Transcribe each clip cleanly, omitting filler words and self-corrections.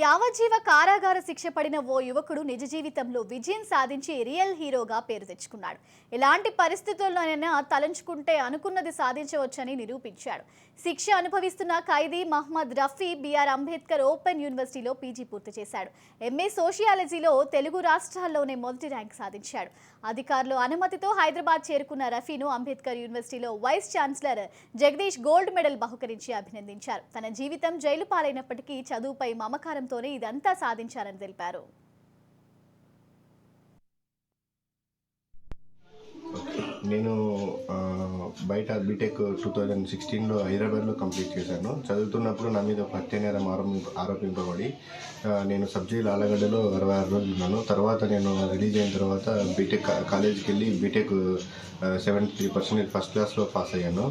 యావజ్జీవ కారాగార శిక్ష పడిన ఓ యువకుడు నిజ జీవితంలో విజయం సాధించి రియల్ హీరోగా పేరు తెచ్చుకున్నాడు. ఎలాంటి పరిస్థితుల్లోనైనా తలంచుకుంటే అనుకున్నది సాధించవచ్చని నిరూపించాడు. శిక్ష అనుభవిస్తున్న ఖైదీ మహ్మద్ రఫీ బిఆర్ అంబేద్కర్ ఓపెన్ యూనివర్సిటీలో పీజీ పూర్తి చేశాడు. ఎంఏ సోషియాలజీలో తెలుగు రాష్ట్రాల్లోనే మొదటి ర్యాంక్ సాధించాడు. అధికారుల అనుమతితో హైదరాబాద్ చేరుకున్న రఫీను అంబేద్కర్ యూనివర్సిటీలో vice chancellor Jagadish gold medal బహుకరించి అభినందించారు. తన జీవితం జైలు పాలైనప్పటికీ చదువుపై మమకారంతోనే ఇదంతా సాధించారని తెలిపారు. నేను బయట బీటెక్ 2016లో హైదరాబాద్లో కంప్లీట్ చేశాను. చదువుతున్నప్పుడు నా మీద హత్యానేరం ఆరోపింపబడి నేను సబ్ జైలు ఆలగడ్డలో 26 రోజులు ఉన్నాను. తర్వాత నేను రిలీజ్ అయిన తర్వాత బీటెక్ కాలేజీకి వెళ్ళి బీటెక్ 73% ఫస్ట్ క్లాస్లో పాస్ అయ్యాను.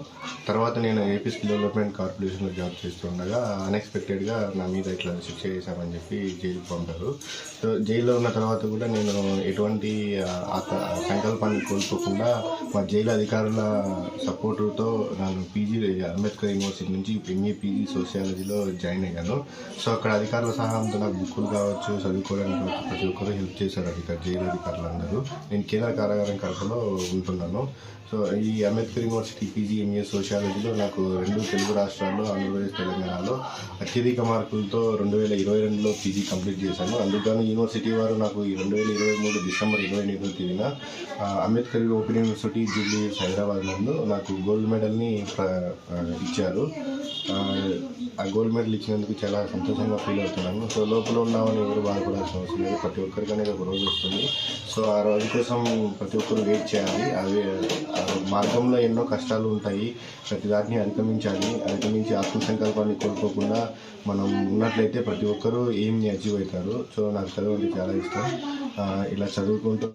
తర్వాత నేను ఏపీ స్కిల్ డెవలప్మెంట్ కార్పొరేషన్లో జాబ్ చేస్తుండగా అన్ఎక్స్పెక్టెడ్గా నా మీద ఇట్లా శిక్ష చేశామని చెప్పి జైలుకి పంపారు. సో జైల్లో ఉన్న తర్వాత కూడా నేను ఎటువంటి సంకల్పాన్ని కోల్పోకుండా మా జైలు అధికారుల సపోర్టుతో నేను పీజీ అంబేద్కర్ యూనివర్సిటీ నుంచి ఎంఏ పీజీ సోషియాలజీలో జాయిన్ అయ్యాను. సో అక్కడ అధికారుల సహాయంతో నాకు బుక్కులు కావచ్చు, చదువుకోవడానికి ప్రతి ఒక్కరు హెల్ప్ చేశారు జైలు అధికారులు అందరూ. నేను కేంద్ర కారాగారం కడపలో ఉంటున్నాను. సో ఈ అంబేద్కర్ యూనివర్సిటీ పీజీ ఎంఏ సోషియాలజీలో నాకు 2 తెలుగు రాష్ట్రాల్లో ఆంధ్రప్రదేశ్ తెలంగాణలో అత్యధిక మార్కులతో 2022లో పీజీ కంప్లీట్ చేశాను. అందుకని యూనివర్సిటీ వారు నాకు 2023 డిసెంబర్ 28వ తేదీన Ambedkar open university Jubilee Hyderabad నందు నాకు గోల్డ్ మెడల్ని ఇచ్చారు. ఆ గోల్డ్ మెడల్ ఇచ్చినందుకు చాలా సంతోషంగా ఫీల్ అవుతున్నాను. సో లోపల ఉన్నామని ఎవరు బాధపడాల్సిన అవసరం లేదు. ప్రతి ఒక్కరికి అనేది ఒక రోజు వస్తుంది. సో ఆ రోజు కోసం ప్రతి ఒక్కరు వెయిట్ చేయాలి. అవి మార్గంలో ఎన్నో కష్టాలు ఉంటాయి. ప్రతి దాన్ని అధిగమించి ఆత్మసంకల్పాన్ని కోల్పోకుండా మనం ఉన్నట్లయితే ప్రతి ఒక్కరూ ఏం అచీవ్ అవుతారు. సో నాకు చదువు అంటే చాలా ఇష్టం. ఇలా చదువుకుంటూ